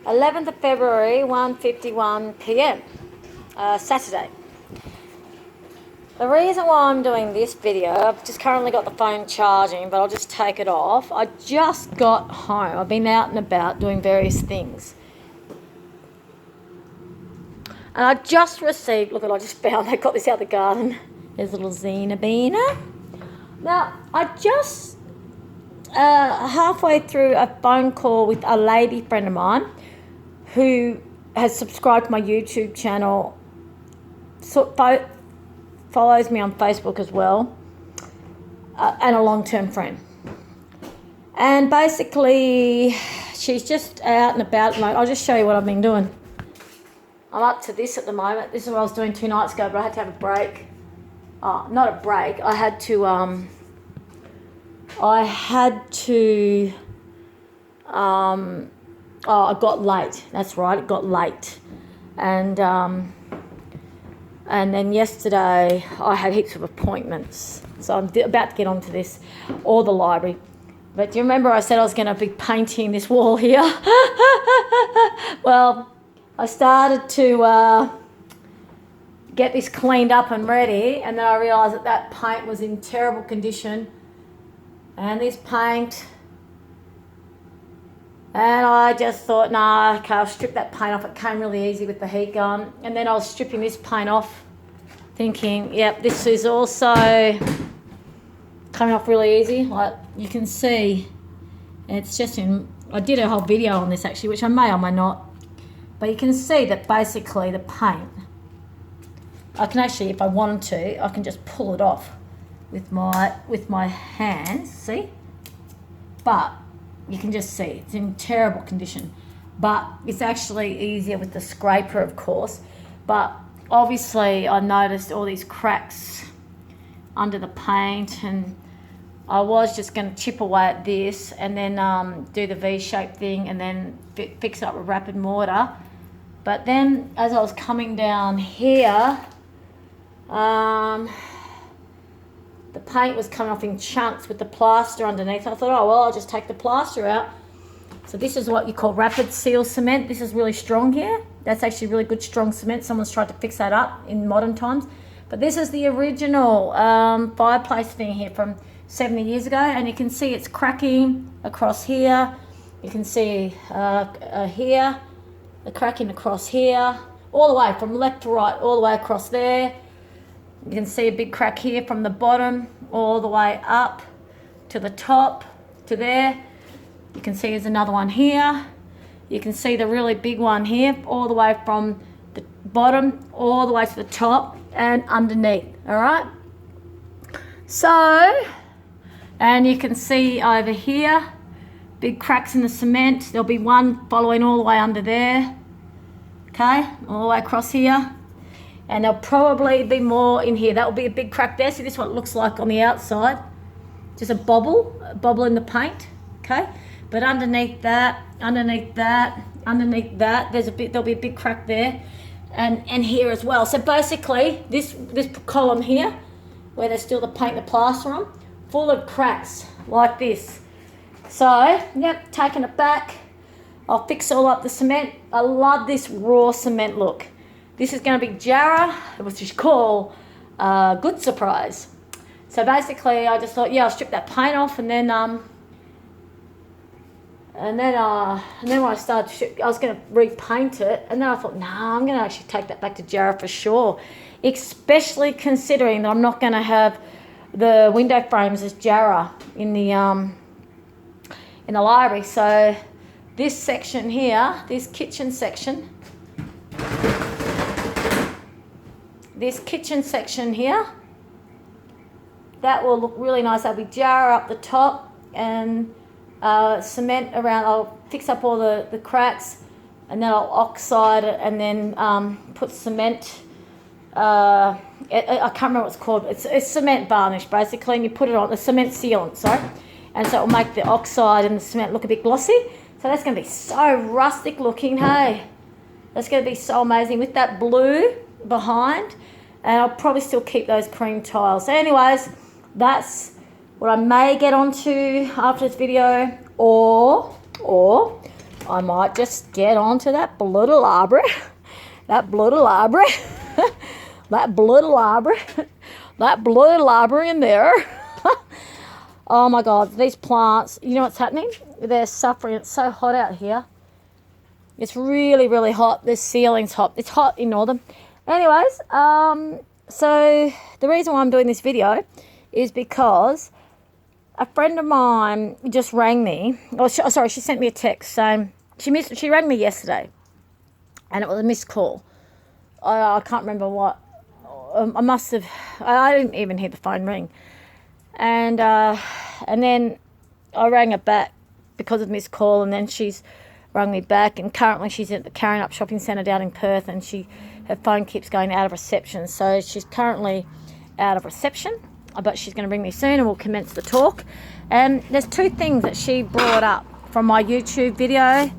11th of February, 1:51 p.m. Saturday. The reason why I'm doing this video, I've just currently got the phone charging, but I'll just take it off. I just got home. I've been out and about doing various things. And I just received, look at, I just found, I got this out of the garden. There's a little Xenobina. Now, I just, halfway through a phone call with a lady friend of mine who has subscribed to my YouTube channel, follows me on Facebook as well, and a long-term friend. And basically, she's just out and about. Like, I'll just show you what I've been doing. I'm up to this at the moment. This is what I was doing 2 nights ago, but I had to have a break. Oh, not a break. I had to, I got late. That's right, it got late. And then yesterday I had heaps of appointments. So I'm about to get onto this, or the library. But do you remember I said I was going to be painting this wall here? Well, I started to get this cleaned up and ready, and then I realised that paint was in terrible condition. And this paint, and I just thought, nah, okay, I'll strip that paint off. It came really easy with the heat gun. And then I was stripping this paint off, thinking, yep, this is also coming off really easy. Like you can see, it's just in, I did a whole video on this actually, which I may or may not. But you can see that basically the paint, I can actually, if I wanted to, I can just pull it off with my hands, see? But you can just see it's in terrible condition. But it's actually easier with the scraper, of course. But obviously I noticed all these cracks under the paint, and I was just going to chip away at this and then do the V-shaped thing and then fix it up with rapid mortar. But then as I was coming down here, the paint was coming off in chunks with the plaster underneath. I thought, oh, well, I'll just take the plaster out. So this is what you call rapid seal cement. This is really strong here. That's actually really good, strong cement. Someone's tried to fix that up in modern times. But this is the original fireplace thing here from 70 years ago. And you can see it's cracking across here. You can see here, the cracking across here, all the way from left to right, all the way across there. You can see a big crack here from the bottom all the way up to the top to there. You can see there's another one here. You can see the really big one here, all the way from the bottom all the way to the top and underneath, all right? So, and you can see over here, big cracks in the cement. There'll be one following all the way under there, okay, all the way across here. And there'll probably be more in here. That will be a big crack there. See, this is what it looks like on the outside. Just a bobble in the paint, okay? But underneath that, there'll be a big crack there, and here as well. So basically, this column here, where there's still the paint and the plaster on, full of cracks like this. So, yep, taking it back. I'll fix all up the cement. I love this raw cement look. This is going to be Jarrah, which is called Good Surprise. So basically, I just thought, yeah, I'll strip that paint off, and then when I started to strip, I was going to repaint it, and then I thought, nah, I'm going to actually take that back to Jarrah for sure, especially considering that I'm not going to have the window frames as Jarrah in the library. So this section here, this kitchen section here, that will look really nice. That'll be Jarrah up the top, and cement around. I'll fix up all the cracks, and then I'll oxide it, and then put cement. I can't remember what it's called. It's cement varnish basically, and you put it on the cement sealant, sorry, and so it will make the oxide and the cement look a bit glossy. So that's going to be so rustic looking, hey. That's going to be so amazing with that blue behind, and I'll probably still keep those cream tiles. So anyways, that's what I may get onto after this video, or I might just get onto that bloody library, that bloody library, that bloody library, that bloody library in there. Oh my God, these plants, you know what's happening? They're suffering. It's so hot out here. It's really, really hot. This ceiling's hot. It's hot in Northern. Anyways, so the reason why I'm doing this video is because a friend of mine just rang me. She sent me a text saying she rang me yesterday, and it was a missed call. I can't remember what. I must have. I didn't even hear the phone ring, and then I rang her back because of missed call, and then she's rung me back, and currently she's at the Carrying Up Shopping Centre down in Perth, and her phone keeps going out of reception, so she's currently out of reception, but she's going to ring me soon and we'll commence the talk. And there's two things that she brought up from my YouTube video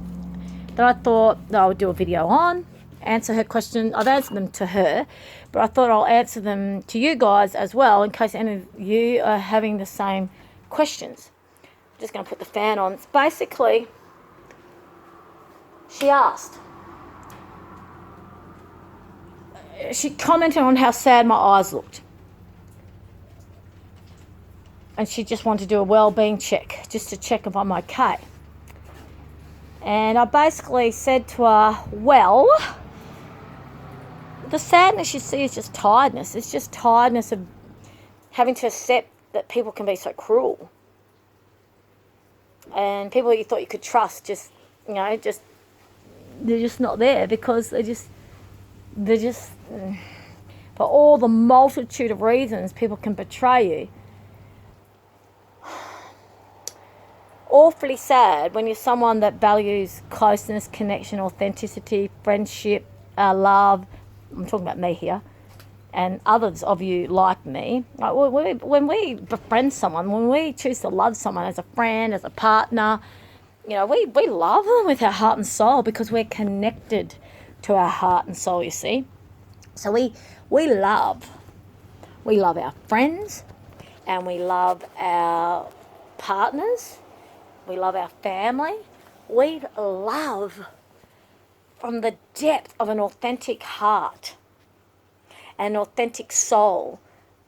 that I thought that I would do a video on, answer her question. I've answered them to her, but I thought I'll answer them to you guys as well in case any of you are having the same questions. I'm just going to put the fan on. It's basically, she commented on how sad my eyes looked. And she just wanted to do a well-being check, just to check if I'm okay. And I basically said to her, well, the sadness you see is just tiredness. It's just tiredness of having to accept that people can be so cruel. And people you thought you could trust they're just not there because they're just for all the multitude of reasons people can betray you. Awfully sad when you're someone that values closeness, connection, authenticity, friendship, love. I'm talking about me here, and others of you like me. Like when we befriend someone, when we choose to love someone as a friend, as a partner, we love them with our heart and soul because we're connected to our heart and soul, you see. So we love our friends, and we love our partners. We love our family. We love from the depth of an authentic heart, an authentic soul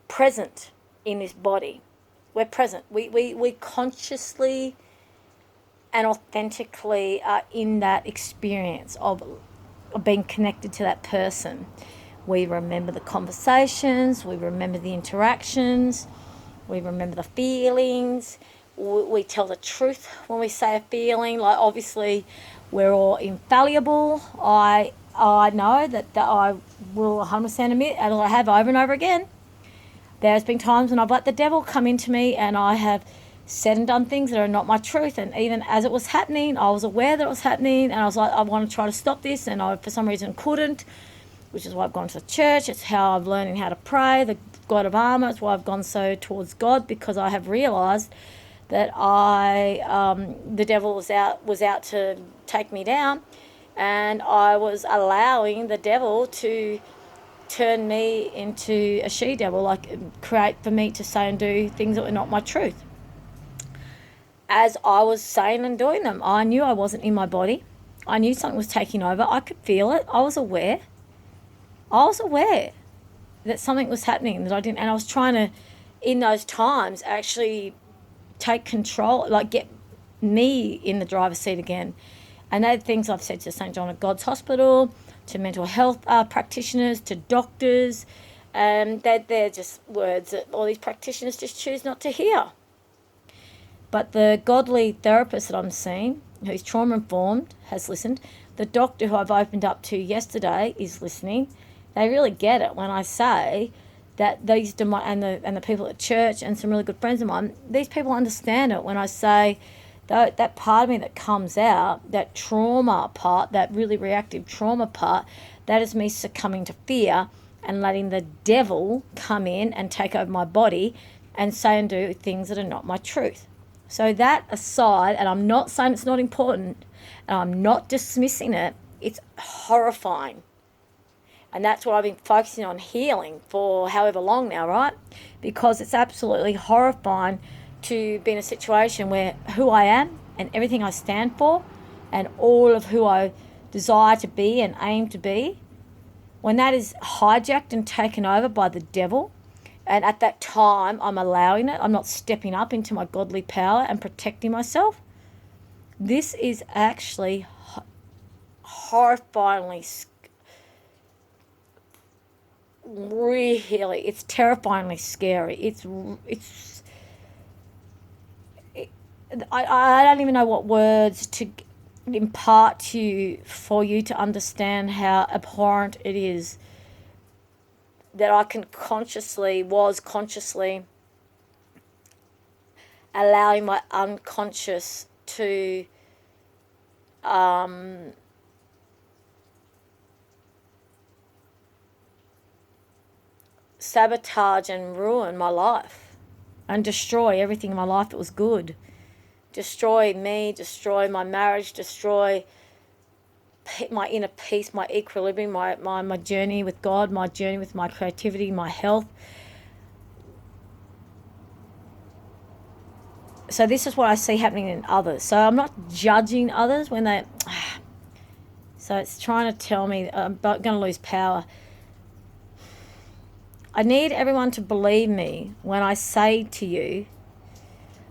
present in this body. We're present. We consciously and authentically are in that experience of being connected to that person. We remember the conversations, we remember the interactions, we remember the feelings, we tell the truth when we say a feeling. Like, obviously, we're all infallible. I know that I will 100% admit, as I have over and over again, there's been times when I've let the devil come into me and I have said and done things that are not my truth. And even as it was happening, I was aware that it was happening, and I was like, I want to try to stop this, and I, for some reason, couldn't, which is why I've gone to the church. It's how I'm learning how to pray, the God of armor. It's why I've gone so towards God, because I have realised that the devil was out to take me down, and I was allowing the devil to turn me into a she-devil, like create for me to say and do things that were not my truth. As I was saying and doing them, I knew I wasn't in my body. I knew something was taking over. I could feel it. I was aware that something was happening that I didn't, and I was trying to, in those times, actually take control, like get me in the driver's seat again. And they're things I've said to St. John of God's Hospital, to mental health practitioners, to doctors, and they're just words that all these practitioners just choose not to hear. But the godly therapist that I'm seeing, who's trauma-informed, has listened. The doctor who I've opened up to yesterday is listening. They really get it when I say that these and the people at church and some really good friends of mine, these people understand it when I say that part of me that comes out, that trauma part, that really reactive trauma part, that is me succumbing to fear and letting the devil come in and take over my body and say and do things that are not my truth. So that aside, and I'm not saying it's not important, and I'm not dismissing it, it's horrifying. And that's what I've been focusing on healing for however long now, right? Because it's absolutely horrifying to be in a situation where who I am and everything I stand for and all of who I desire to be and aim to be, when that is hijacked and taken over by the devil, and at that time I'm allowing it, I'm not stepping up into my godly power and protecting myself, this is actually horrifyingly, really, it's terrifyingly scary. I don't even know what words to impart to you for you to understand how abhorrent it is that I can consciously allowing my unconscious to sabotage and ruin my life and destroy everything in my life that was good. Destroy me, destroy my marriage, destroy my inner peace, my equilibrium, my journey with God, my journey with my creativity, my health. So this is what I see happening in others. So I'm not judging others when they... So it's trying to tell me I'm going to lose power. I need everyone to believe me when I say to you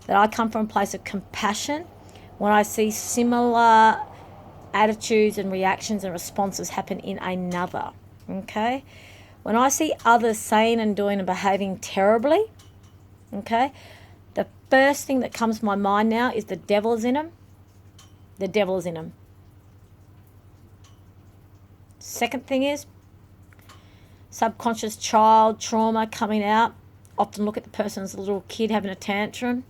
that I come from a place of compassion when I see similar attitudes and reactions and responses happen in another, okay? When I see others saying and doing and behaving terribly, okay, the first thing that comes to my mind now is the devil is in them. The devil is in them. Second thing is subconscious child trauma coming out. Often look at the person as a little kid having a tantrum.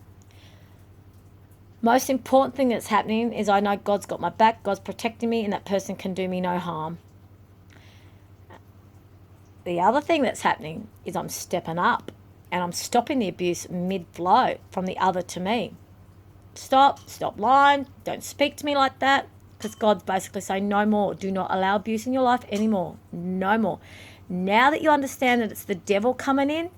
Most important thing that's happening is I know God's got my back, God's protecting me, and that person can do me no harm. The other thing that's happening is I'm stepping up and I'm stopping the abuse mid-flow from the other to me. Stop lying, don't speak to me like that, because God's basically saying no more. Do not allow abuse in your life anymore. No more. Now that you understand that it's the devil coming in,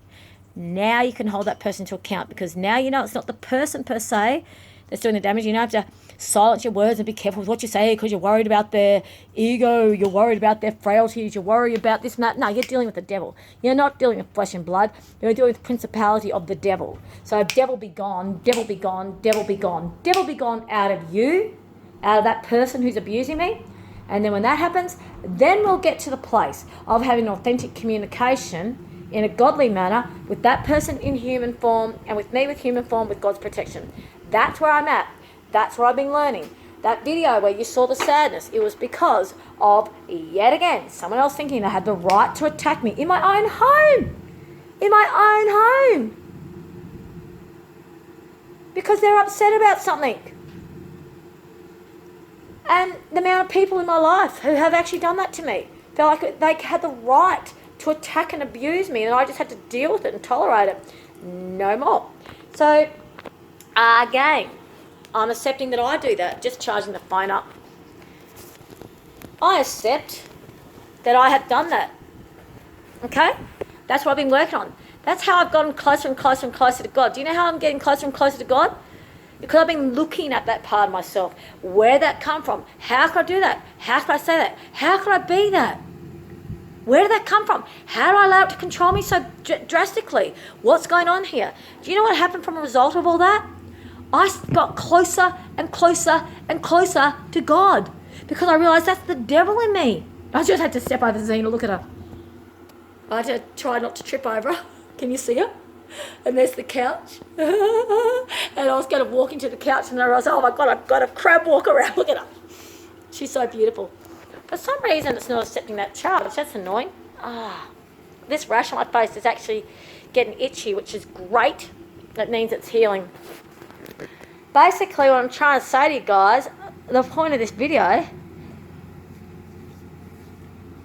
now you can hold that person to account, because now you know it's not the person per se that's doing the damage. You don't have to silence your words and be careful with what you say because you're worried about their ego, you're worried about their frailties, you're worried about this and that. No, you're dealing with the devil. You're not dealing with flesh and blood. You're dealing with the principality of the devil. So devil be gone, devil be gone, devil be gone. Devil be gone out of you, out of that person who's abusing me. And then when that happens, then we'll get to the place of having authentic communication in a godly manner with that person in human form and with me with human form with God's protection. That's where I'm at. That's what I've been learning. That video where you saw the sadness, it was because of, yet again, someone else thinking they had the right to attack me in my own home. In my own home. Because they're upset about something. And the amount of people in my life who have actually done that to me, feel like they had the right to attack and abuse me, and I just had to deal with it and tolerate it. No more. So, again, I'm accepting that I do that, just charging the phone up. I accept that I have done that. Okay? That's what I've been working on. That's how I've gotten closer and closer and closer to God. Do you know how I'm getting closer and closer to God? Because I've been looking at that part of myself. Where did that come from? How could I do that? How could I say that? How could I be that? Where did that come from? How do I allow it to control me so drastically? What's going on here? Do you know what happened from a result of all that? I got closer and closer and closer to God because I realised that's the devil in me. I just had to step over Zena, look at her. I had to try not to trip over her. Can you see her? And there's the couch. And I was going to walk into the couch and I realised, oh my God, I've got a crab walk around. Look at her. She's so beautiful. For some reason, it's not accepting that charge. That's annoying. This rash on my face is actually getting itchy, which is great. That means it's healing. Basically, what I'm trying to say to you guys, the point of this video,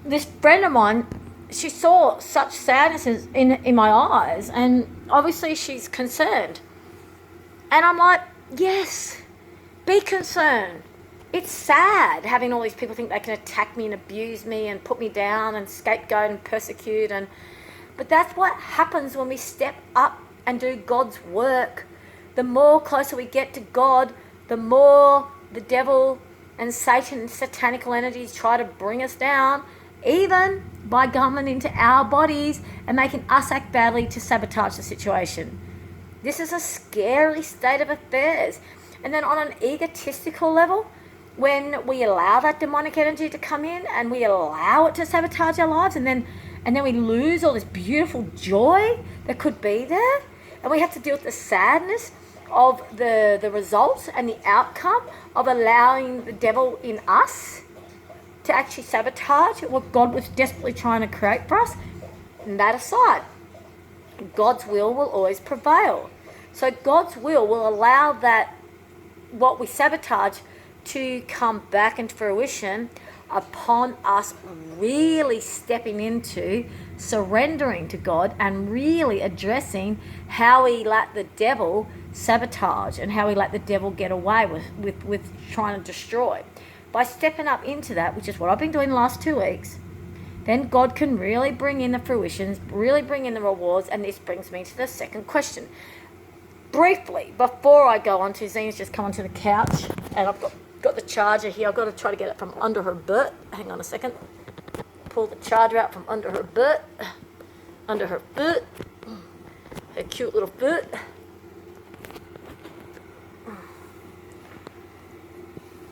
this friend of mine, she saw such sadness in my eyes, and obviously she's concerned. And I'm like, yes, be concerned. It's sad having all these people think they can attack me and abuse me and put me down and scapegoat and persecute. But that's what happens when we step up and do God's work. The more closer we get to God, the more the devil and Satan and satanical energies try to bring us down, even by coming into our bodies and making us act badly to sabotage the situation. This is a scary state of affairs. And then on an egotistical level, when we allow that demonic energy to come in and we allow it to sabotage our lives, and then we lose all this beautiful joy that could be there, and we have to deal with the sadness of the results and the outcome of allowing the devil in us to actually sabotage what God was desperately trying to create for us. And that aside, God's will always prevail. So God's will allow that what we sabotage to come back into fruition upon us really stepping into surrendering to God and really addressing how we let the devil sabotage and how we let the devil get away with trying to destroy. By stepping up into that, which is what I've been doing the last 2 weeks, then God can really bring in the fruitions, really bring in the rewards. And this brings me to the second question. Briefly, before I go on to Zina's just come onto the couch, and I've got the charger here. I've got to try to get it from under her butt. Hang on a second. Pull the charger out from under her butt. Under her foot. Her cute little foot.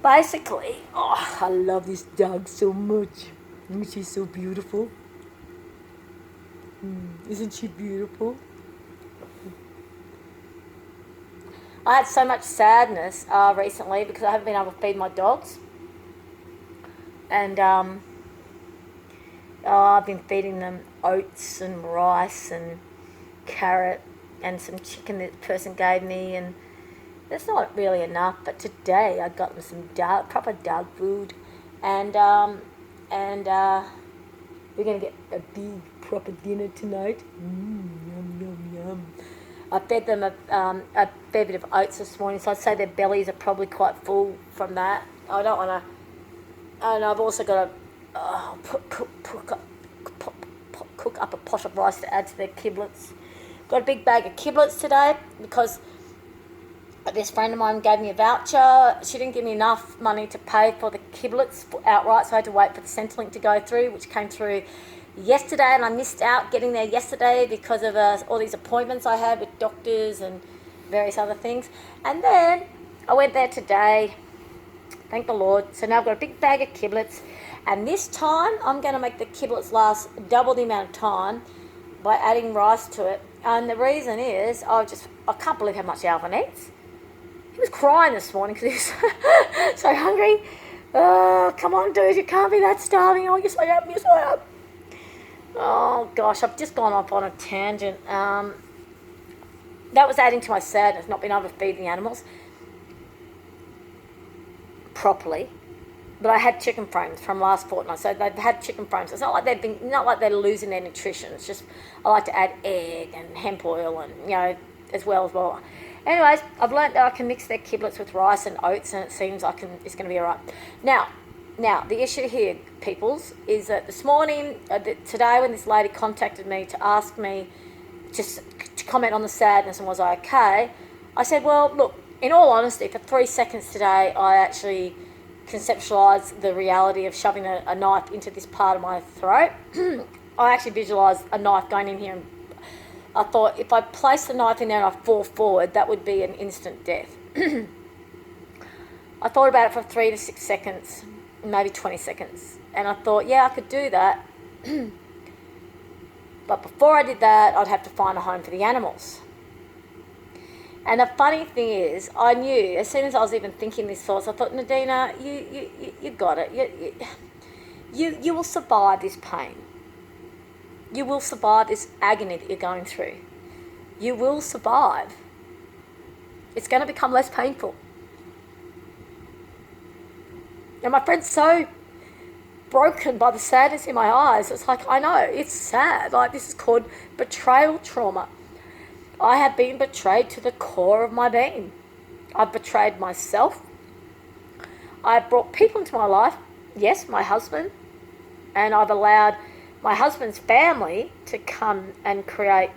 Basically, I love this dog so much. She's so beautiful. Isn't she beautiful? I had so much sadness recently because I haven't been able to feed my dogs. And I've been feeding them oats and rice and carrot and some chicken that the person gave me, and that's not really enough. But today I got them some proper dog food, and we're gonna get a big proper dinner tonight. Yum yum yum. I fed them a fair bit of oats this morning, so I'd say their bellies are probably quite full from that. I don't want to. And I've also got to cook up a pot of rice to add to their kiblets. Got a big bag of kiblets today because this friend of mine gave me a voucher. She didn't give me enough money to pay for the kiblets outright, so I had to wait for the Centrelink to go through, which came through yesterday, and I missed out getting there yesterday because of all these appointments I had with doctors and various other things. And then I went there today, thank the Lord. So now I've got a big bag of kiblets, and this time I'm going to make the kiblets last double the amount of time by adding rice to it. And the reason is I can't believe how much Alvin eats. He was crying this morning because he was so hungry. Oh, come on, dude, you can't be that starving. Oh, yes I am, yes I am. Oh gosh, I've just gone off on a tangent. That was adding to my sadness, not being able to feed the animals properly. But I had chicken frames from last fortnight, so they've had chicken frames. It's not like they're losing their nutrition. It's just I like to add egg and hemp oil and as well. Anyways, I've learnt that I can mix their kiblets with rice and oats, and it seems it's going to be all right. Now, the issue here, peoples, is that this morning, today when this lady contacted me to ask me just to comment on the sadness and was I okay, I said, well, look, in all honesty, for 3 seconds today, I actually conceptualised the reality of shoving a knife into this part of my throat. I actually visualised a knife going in here, and I thought if I place the knife in there and I fall forward, that would be an instant death. I thought about it for 3 to 6 seconds. Maybe 20 seconds, and I thought, yeah, I could do that. But before I did that, I'd have to find a home for the animals. And the funny thing is, I knew as soon as I was even thinking these thoughts, I thought, Nadina, you got it. You will survive this pain. You will survive this agony that you're going through. You will survive. It's going to become less painful. And my friend's so broken by the sadness in my eyes. It's like, I know, it's sad. Like, this is called betrayal trauma. I have been betrayed to the core of my being. I've betrayed myself. I've brought people into my life, yes, my husband, and I've allowed my husband's family to come and create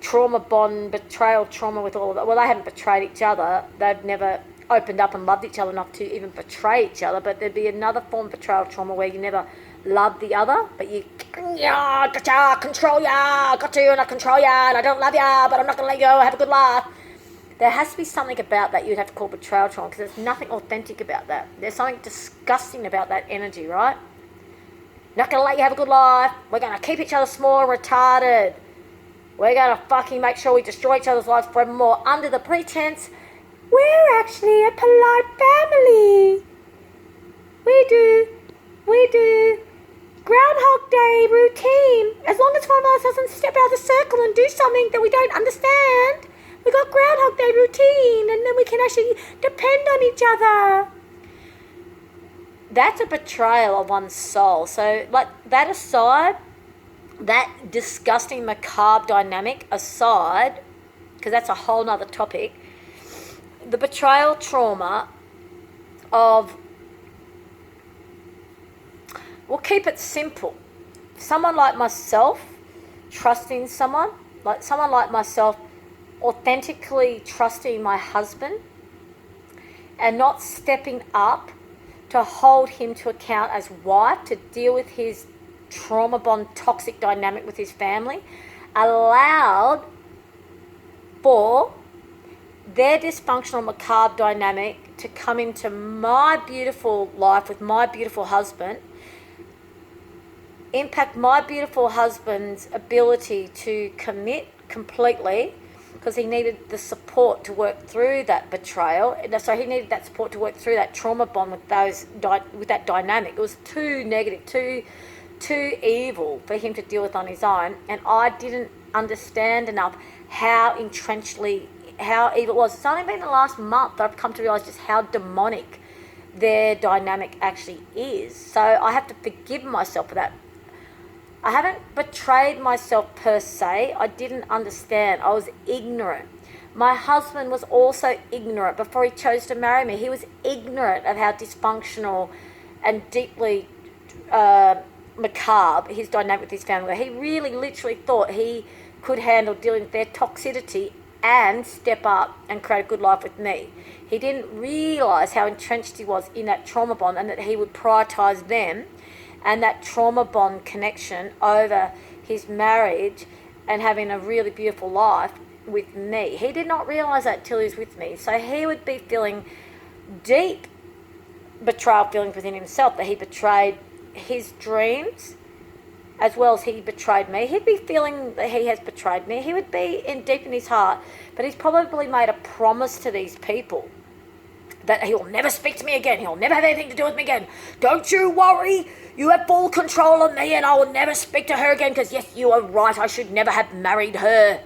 trauma bond, betrayal trauma with all of that. Well, they haven't betrayed each other. I opened up and loved each other enough to even betray each other, but there'd be another form of betrayal trauma where you never loved the other, but you, yeah, gotcha, control ya, got you, and I control ya, and I don't love ya, but I'm not going to let you go, have a good laugh. There has to be something about that you'd have to call betrayal trauma, because there's nothing authentic about that. There's something disgusting about that energy, right? Not going to let you have a good life. We're going to keep each other small and retarded. We're going to fucking make sure we destroy each other's lives forevermore under the pretense we're actually a polite family. We do Groundhog Day routine. As long as one of us doesn't step out of the circle and do something that we don't understand, we got Groundhog Day routine, and then we can actually depend on each other. That's a betrayal of one's soul. So, like, that aside, that disgusting macabre dynamic aside, because that's a whole nother topic, the betrayal trauma of, we'll keep it simple. Someone like myself, trusting someone like myself, authentically trusting my husband and not stepping up to hold him to account as wife, to deal with his trauma bond toxic dynamic with his family, allowed for their dysfunctional macabre dynamic to come into my beautiful life with my beautiful husband, impact my beautiful husband's ability to commit completely, because he needed the support to work through that betrayal. So he needed that support to work through that trauma bond with that dynamic. It was too negative, too evil for him to deal with on his own, and I didn't understand enough how evil it was. It's only been the last month that I've come to realise just how demonic their dynamic actually is. So I have to forgive myself for that. I haven't betrayed myself per se. I didn't understand. I was ignorant. My husband was also ignorant before he chose to marry me. He was ignorant of how dysfunctional and deeply macabre his dynamic with his family. He really literally thought he could handle dealing with their toxicity and step up and create a good life with me. He didn't realise how entrenched he was in that trauma bond, and that he would prioritise them and that trauma bond connection over his marriage and having a really beautiful life with me. He did not realise that till he was with me. So he would be feeling deep betrayal feelings within himself, that he betrayed his dreams as well as he betrayed me. He'd be feeling that he has betrayed me. He would be deep in his heart, but he's probably made a promise to these people that he will never speak to me again. He'll never have anything to do with me again. Don't you worry. You have full control of me, and I will never speak to her again, because yes, you are right. I should never have married her.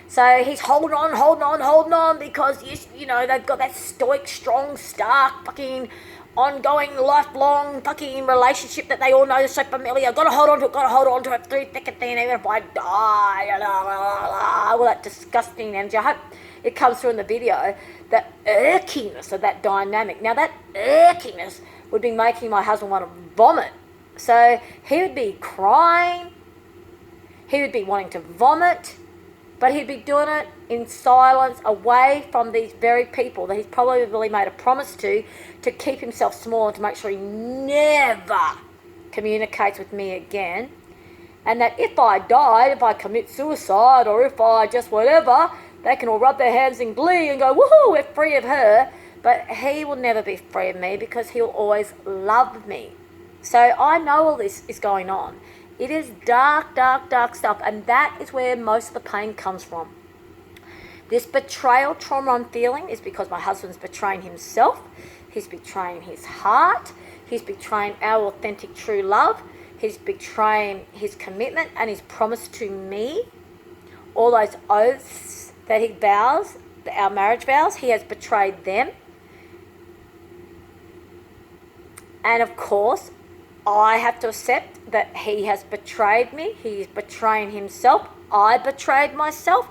So he's holding on, because, you know, they've got that stoic, strong, stark, fucking ongoing, lifelong fucking relationship that they all know is so familiar. Got to hold on to it through thick and thin, even if I die. All that disgusting energy. I hope it comes through in the video. That irkiness of that dynamic. Now, that irkiness would be making my husband want to vomit. So he would be crying. He would be wanting to vomit. But he'd be doing it in silence, away from these very people that he's probably made a promise to keep himself small and to make sure he never communicates with me again. And that if I died, if I commit suicide, or if I just whatever, they can all rub their hands in glee and go, woohoo, we're free of her. But he will never be free of me, because he'll always love me. So I know all this is going on. It is dark, dark, dark stuff, and that is where most of the pain comes from. This betrayal trauma I'm feeling is because my husband's betraying himself, he's betraying his heart, he's betraying our authentic true love, he's betraying his commitment and his promise to me, all those oaths that he vows, our marriage vows, he has betrayed them. And of course, I have to accept that he has betrayed me. He is betraying himself. I betrayed myself.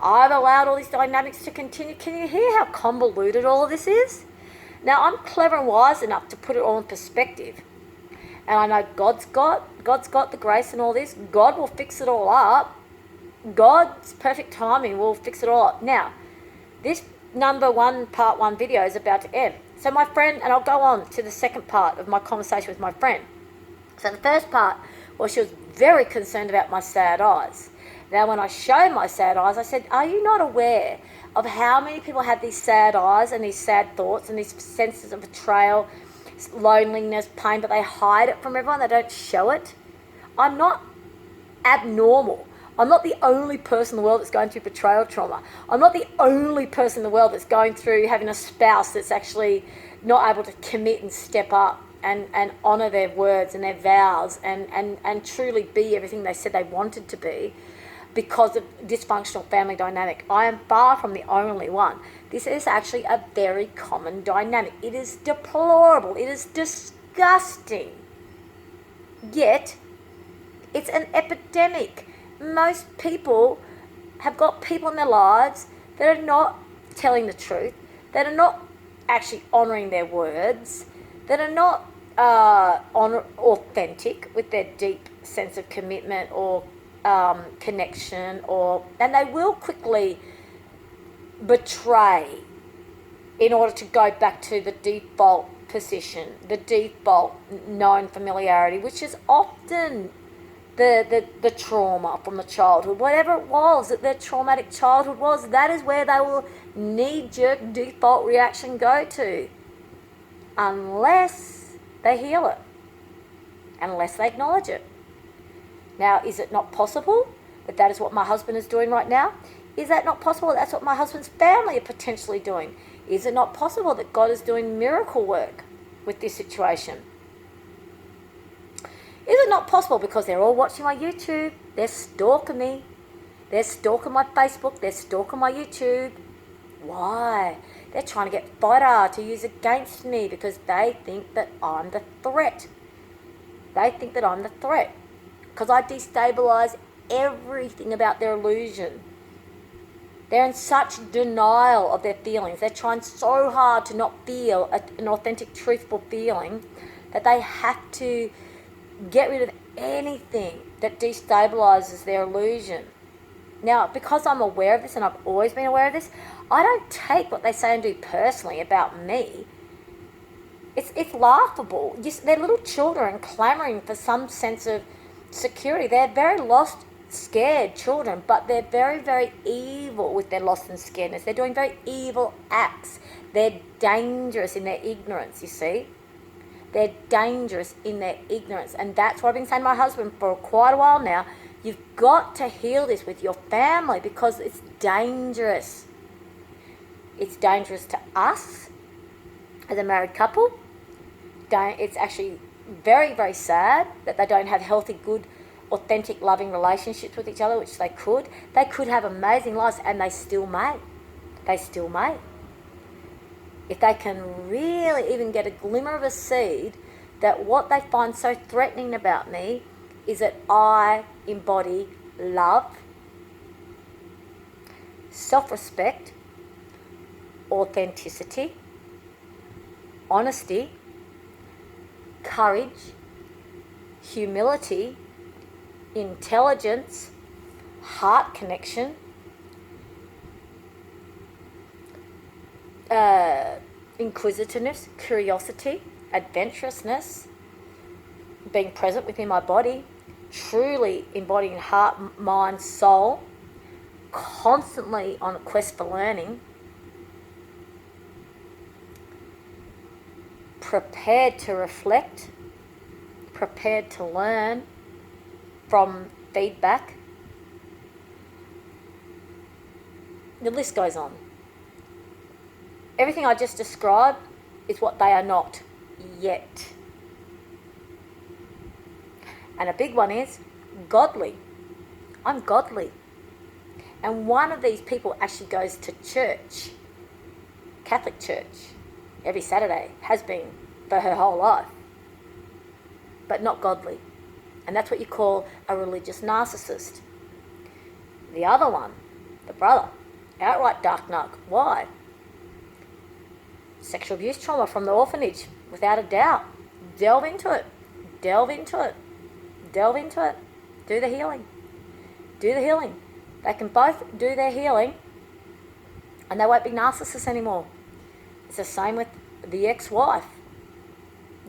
I've allowed all these dynamics to continue. Can you hear how convoluted all of this is? Now, I'm clever and wise enough to put it all in perspective. And I know God's got the grace and all this. God will fix it all up. God's perfect timing will fix it all up. Now, this part one video is about to end. So my friend, and I'll go on to the second part of my conversation with my friend. So the first part, well, she was very concerned about my sad eyes. Now, when I showed my sad eyes, I said, are you not aware of how many people have these sad eyes and these sad thoughts and these senses of betrayal, loneliness, pain, but they hide it from everyone, they don't show it? I'm not abnormal. I'm not the only person in the world that's going through betrayal trauma. I'm not the only person in the world that's going through having a spouse that's actually not able to commit and step up and honour their words and their vows and truly be everything they said they wanted to be because of dysfunctional family dynamic. I am far from the only one. This is actually a very common dynamic. It is deplorable. It is disgusting. Yet, it's an epidemic. Most people have got people in their lives that are not telling the truth, that are not actually honouring their words, that are not authentic with their deep sense of commitment or connection, and they will quickly betray in order to go back to the default position, the default known familiarity, which is often the trauma from the childhood, whatever it was that their traumatic childhood was. That is where they will knee-jerk default reaction go to, unless they heal it, unless they acknowledge it. Now, is it not possible that is what my husband is doing right now? Is that not possible that's what my husband's family are potentially doing? Is it not possible that God is doing miracle work with this situation? Is it not possible because they're all watching my YouTube, they're stalking me, they're stalking my Facebook, they're stalking my YouTube? Why? They're trying to get fodder to use against me because they think that I'm the threat. They think that I'm the threat because I destabilize everything about their illusion. They're in such denial of their feelings. They're trying so hard to not feel an authentic, truthful feeling that they have to get rid of anything that destabilizes their illusion. Now, because I'm aware of this, and I've always been aware of this, I don't take what they say and do personally about me. It's laughable. They're little children clamoring for some sense of security. They're very lost, scared children, but they're very, very evil with their lost and scaredness. They're doing very evil acts. They're dangerous in their ignorance, you see. They're dangerous in their ignorance. And that's what I've been saying to my husband for quite a while now. You've got to heal this with your family because it's dangerous. It's dangerous to us as a married couple. It's actually very, very sad that they don't have healthy, good, authentic, loving relationships with each other, which they could. They could have amazing lives, and they still may. They still may. If they can really even get a glimmer of a seed that what they find so threatening about me is that I embody love, self-respect, authenticity, honesty, courage, humility, intelligence, heart connection, inquisitiveness, curiosity, adventurousness, being present within my body, truly embodying heart, mind, soul, constantly on a quest for learning, prepared to reflect, prepared to learn from feedback. The list goes on. Everything I just described is what they are not yet. And a big one is godly. I'm godly. And one of these people actually goes to church, Catholic church, every Saturday, has been for her whole life, but not godly. And that's what you call a religious narcissist. The other one, the brother, outright dark nug. Why? Sexual abuse trauma from the orphanage, without a doubt. Delve into it. Delve into it. Delve into it. Do the healing. Do the healing. They can both do their healing And they won't be narcissists anymore. It's the same with the ex-wife.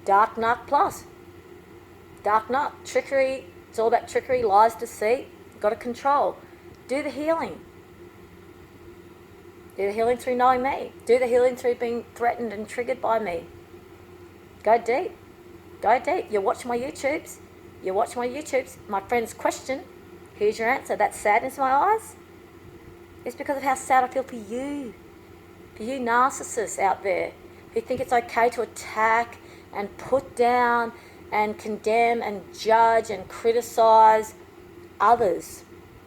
Dark nut plus. Dark nut. Trickery. It's all about trickery, lies, deceit. You've got to control. Do the healing. Do the healing through knowing me. Do the healing through being threatened and triggered by me. Go deep. Go deep. You watch my YouTubes. You watch my YouTubes. My friend's question. Here's your answer. That sadness in my eyes. It's because of how sad I feel for you. For you narcissists out there who think it's okay to attack and put down and condemn and judge and criticize others.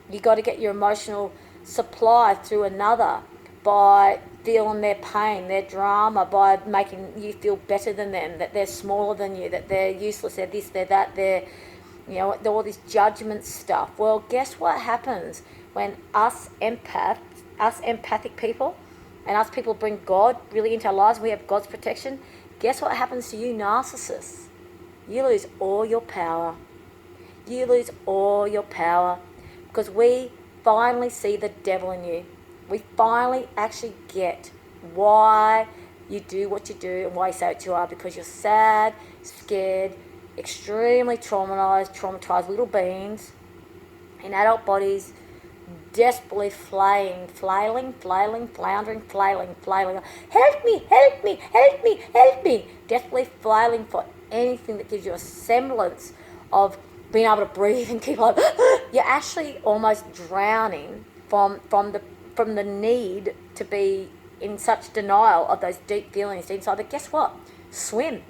You got to get your emotional supply through another by feeling their pain, their drama, by making you feel better than them, that they're smaller than you, that they're useless, they're this, they're that, they're, all this judgment stuff. Well, guess what happens when us empathic people, and us people bring God really into our lives, we have God's protection. Guess what happens to you narcissists? You lose all your power. You lose all your power because we finally see the devil in you. We finally actually get why you do what you do and why you say what you are, because you're sad, scared, extremely traumatized little beings in adult bodies, desperately flailing, floundering, flailing. Help me, help me, help me, help me. Desperately flailing for anything that gives you a semblance of being able to breathe and keep on. You're actually almost drowning from the need to be in such denial of those deep feelings inside. But guess what? Swim.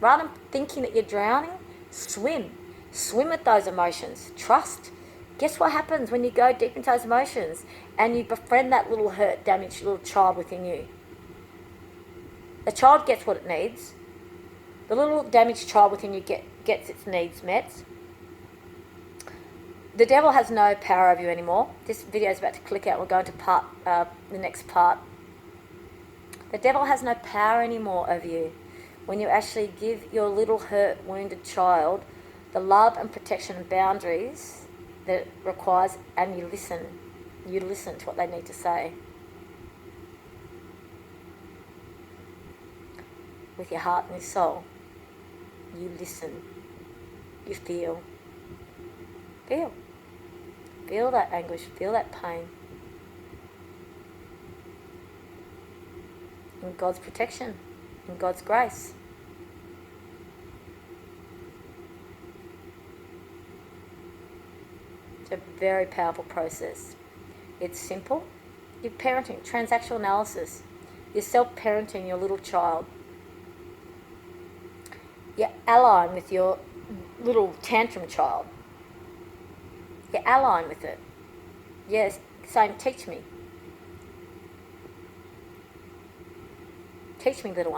Rather than thinking that you're drowning, swim with those emotions. Trust. Guess what happens when you go deep into those emotions and you befriend that little hurt, damaged little child within you? The child gets what it needs. The little damaged child within you gets its needs met. The devil has no power over you anymore. This video is about to click out. We'll go into the next part. The devil has no power anymore over you when you actually give your little hurt, wounded child the love and protection and boundaries that it requires, and you listen. You listen to what they need to say. With your heart and your soul. You listen. You feel. Feel that anguish. Feel that pain. In God's protection. In God's grace. It's a very powerful process. It's simple. You're parenting, transactional analysis. You're self-parenting your little child. You're allying with your little tantrum child. You're allying with it. Yes, saying, teach me. Teach me, little one.